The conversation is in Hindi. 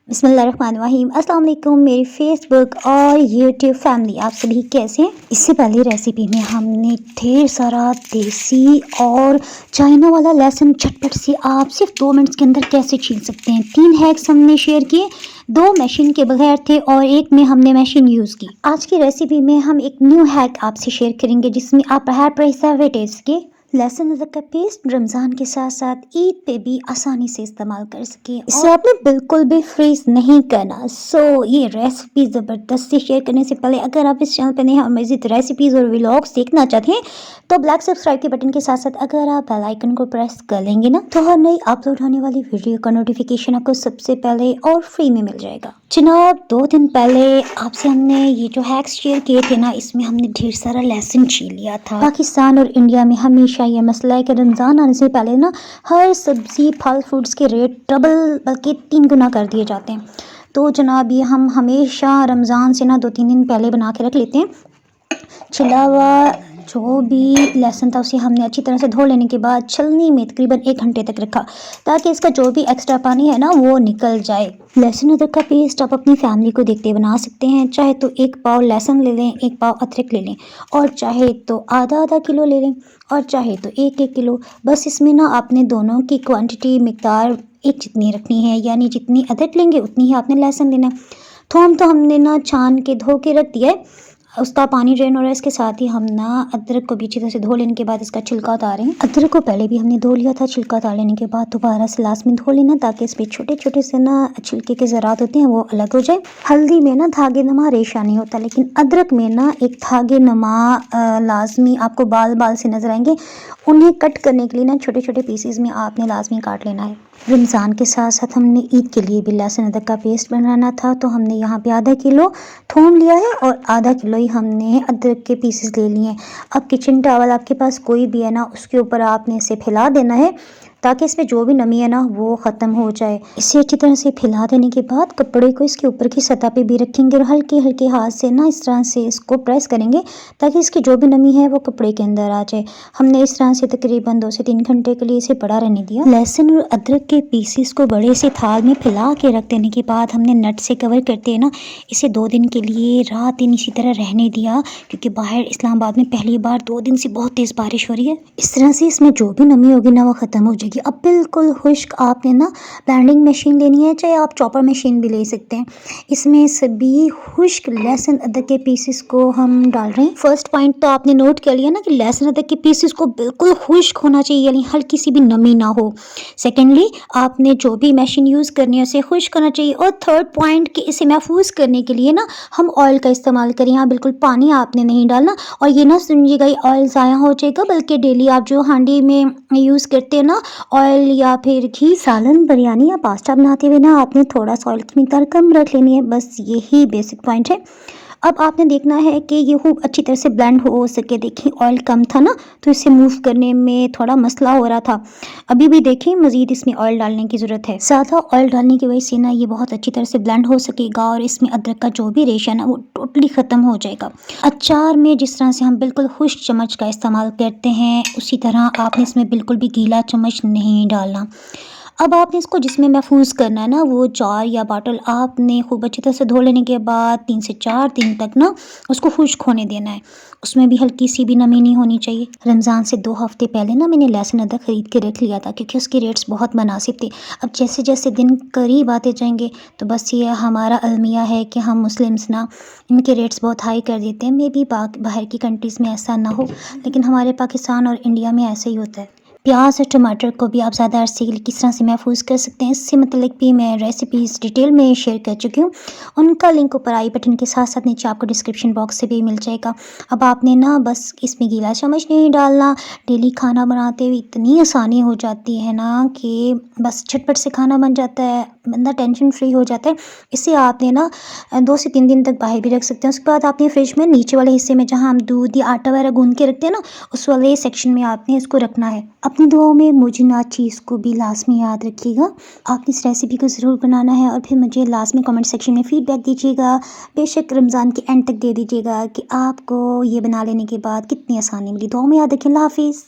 बिस्मिल्लाहिर्रहमानिर्रहीम। अस्सलाम वालेकुम मेरी फेसबुक और यूट्यूब फैमिली, आप सभी कैसे हैं। इससे पहले रेसिपी में हमने ढेर सारा देसी और चाइना वाला लहसुन झटपट से आप सिर्फ 2 मिनट्स के अंदर कैसे छील सकते हैं। 3 हैक्स हमने शेयर किए, 2 मशीन के बगैर थे और एक में हमने मशीन यूज़ की। आज की रेसिपी में हम एक न्यू हैक आपसे शेयर करेंगे जिसमें आप हाई प्रिजर्वेटिव्स के लहसुन अदरक का पेस्ट रमज़ान के साथ साथ ईद पे भी आसानी से इस्तेमाल कर सके। इसे आपने बिल्कुल भी फ्रीज नहीं करना। ये रेसिपी ज़बरदस्त से शेयर करने से पहले अगर आप इस चैनल पर नए हैं और मज़ीद रेसिपीज़ और व्लॉग्स देखना चाहते हैं तो ब्लैक सब्सक्राइब के बटन के साथ साथ अगर आप बेल आइकन को प्रेस कर लेंगे ना तो हर नई अपलोड होने वाली वीडियो का नोटिफिकेशन आपको सबसे पहले और फ्री में मिल जाएगा। जनाब 2 दिन पहले आपसे हमने ये जो हैक्स शेयर किए थे ना, इसमें हमने ढेर सारा लहसुन छील लिया था। पाकिस्तान और इंडिया में हमेशा ये मसला है कि रमज़ान आने से पहले ना हर सब्ज़ी फल फ्रूट्स के रेट डबल बल्कि 3 गुना कर दिए जाते हैं। तो जनाब ये हम हमेशा रमज़ान से ना 2-3 दिन पहले बना के रख लेते हैं। छिला हुआ जो भी लहसुन था उसे हमने अच्छी तरह से धो लेने के बाद छलनी में तकरीबन 1 घंटे तक रखा ताकि इसका जो भी एक्स्ट्रा पानी है ना वो निकल जाए। लहसुन अदरक का पेस्ट आप अपनी फैमिली को देखते बना सकते हैं। चाहे तो 1 पाव लहसुन ले लें, 1 पाव अदरक ले लें और चाहे तो आधा किलो ले लें और चाहे तो 1 किलो। बस इसमें ना आपने दोनों की क्वांटिटी मिकदार एक जितनी रखनी है, यानी जितनी अदरक लेंगे उतनी ही आपने लहसुन लेना है। थोम तो हमने ना छान के धो के रख दिया है, उसका पानी ड्रेन हो रहा है। इसके साथ ही हम ना अदरक को भी अच्छी तरह से धो लेने के बाद इसका छिलका उतारें। अदरक को पहले भी हमने धो लिया था, छिलका उतार लेने के बाद दोबारा से लास्ट में धो लेना ताकि इसमें छोटे छोटे से ना छिलके के ज़रात होते हैं वो अलग हो जाए। हल्दी में ना धागे नुमा रेशा नहीं होता, लेकिन अदरक में ना एक धागे नुमा लाजमी आपको बाल बाल से नजर आएंगे। उन्हें कट करने के लिए ना छोटे छोटे पीसेज में आपने लाजमी काट लेना है। रमज़ान के साथ साथ हमने ईद के लिए भी लहसुन अदरक का पेस्ट बनाना था, तो हमने यहाँ पे आधा किलो थोम लिया है और आधा किलो ही हमने अदरक के पीसेस ले लिए हैं। अब किचन टॉवल आपके पास कोई भी है ना, उसके ऊपर आपने इसे फैला देना है ताकि इसमें जो भी नमी है ना वो ख़त्म हो जाए। इसे अच्छी तरह से फैला देने के बाद कपड़े को इसके ऊपर की सतह पे भी रखेंगे और हल्के हल्के हाथ से ना इस तरह से इसको प्रेस करेंगे ताकि इसकी जो भी नमी है वो कपड़े के अंदर आ जाए। हमने इस तरह से तकरीबन 2 से 3 घंटे के लिए इसे पड़ा रहने दिया। लहसुन और अदरक के पीसेस को बड़े से थाल में फैला के रख देने के बाद हमने नट से कवर करते हैं ना इसे 2 दिन के लिए रात दिन इसी तरह रहने दिया, क्योंकि बाहर इस्लामाबाद में पहली बार 2 दिन से बहुत तेज़ बारिश हो रही है। इस तरह से इसमें जो भी नमी होगी ना वो ख़त्म हो जाएगी। अब बिल्कुल खुश्क आपने ना ब्लेंडिंग मशीन लेनी है, चाहे आप चॉपर मशीन भी ले सकते हैं। इसमें सभी खुश्क लहसुन अदरक के पीसेस को हम डाल रहे हैं। फर्स्ट पॉइंट तो आपने नोट कर लिया ना कि लहसुन अदरक के पीसेस को बिल्कुल खुश्क होना चाहिए, यानी हल्की सी भी नमी ना हो। सेकेंडली आपने जो भी मशीन यूज़ करनी है उसे खुश्क करना चाहिए। और थर्ड पॉइंट कि इसे महफूज करने के लिए ना हम ऑयल का इस्तेमाल करें। यहाँ बिल्कुल पानी आपने नहीं डालना और ये ना समझिएगा ये ऑयल ज़ाया हो जाएगा, बल्कि डेली आप जो हांडी में यूज़ करते हैं ना ऑयल या फिर घी, सालन बिरयानी या पास्ता बनाते हुए ना आपने थोड़ा सा ऑयल की मिकदार कम रख लेनी है। बस यही बेसिक पॉइंट है। अब आपने देखना है कि ये खूब अच्छी तरह से ब्लेंड हो सके। देखिए ऑयल कम था ना तो इसे मूव करने में थोड़ा मसला हो रहा था। अभी भी देखिए मज़ीद इसमें ऑयल डालने की ज़रूरत है। ज़्यादा ऑयल डालने की वजह से ना ये बहुत अच्छी तरह से ब्लेंड हो सकेगा और इसमें अदरक का जो भी रेशा ना वो टोटली ख़त्म हो जाएगा। अचार में जिस तरह से हम बिल्कुल खुश्क चम्मच का इस्तेमाल करते हैं उसी तरह आपने इसमें बिल्कुल भी गीला चम्मच नहीं डालना। अब आपने इसको जिसमें महफूज करना है ना वो जार या बाटल आपने खूब अच्छी तरह से धो लेने के बाद 3 से 4 दिन तक ना उसको खुश्क होने देना है। उसमें भी हल्की सी भी नमी नहीं होनी चाहिए। रमज़ान से 2 हफ्ते पहले ना मैंने लहसुन अदरक ख़रीद के रख लिया था क्योंकि उसके रेट्स बहुत मुनासिब थे। अब जैसे जैसे दिन करीब आते जाएंगे तो बस ये हमारा अलमिया है कि हम मुस्लिम्स ना इनके रेट्स बहुत हाई कर देते हैं। मे बी बाहर की कंट्रीज़ में ऐसा ना हो, लेकिन हमारे पाकिस्तान और इंडिया में ऐसा ही होता है। प्याज और टमाटर को भी आप ज़्यादा अरसे के लिए किस तरह से महफूज कर सकते हैं इससे मतलब भी मैं रेसिपीज़ डिटेल में शेयर कर चुकी हूँ। उनका लिंक ऊपर आई बटन के साथ साथ नीचे आपको डिस्क्रिप्शन बॉक्स से भी मिल जाएगा। अब आपने ना बस इसमें गीला चम्मच नहीं डालना। डेली खाना बनाते हुए इतनी आसानी हो जाती है ना कि बस झटपट से खाना बन जाता है, बंदा टेंशन फ्री हो जाता है। इसे आपने ना 2 से 3 दिन तक बाहर भी रख सकते हैं। उसके बाद आपने फ्रिज में नीचे वाले हिस्से में जहाँ हम दूध या आटा वगैरह गूंद के रखते हैं ना उस वाले सेक्शन में आपने इसको रखना है। अपनी दुआओं में मुझे ना चीज़ को भी लाजमी याद रखिएगा। आपने इस रेसिपी को ज़रूर बनाना है और फिर मुझे लाजमी कमेंट सेक्शन में फ़ीडबैक दीजिएगा। बेशक रमज़ान के एंड तक दे दीजिएगा कि आपको ये बना लेने के बाद कितनी आसानी मिली। दुआओं में याद रखें। अल्लाह हाफिज़।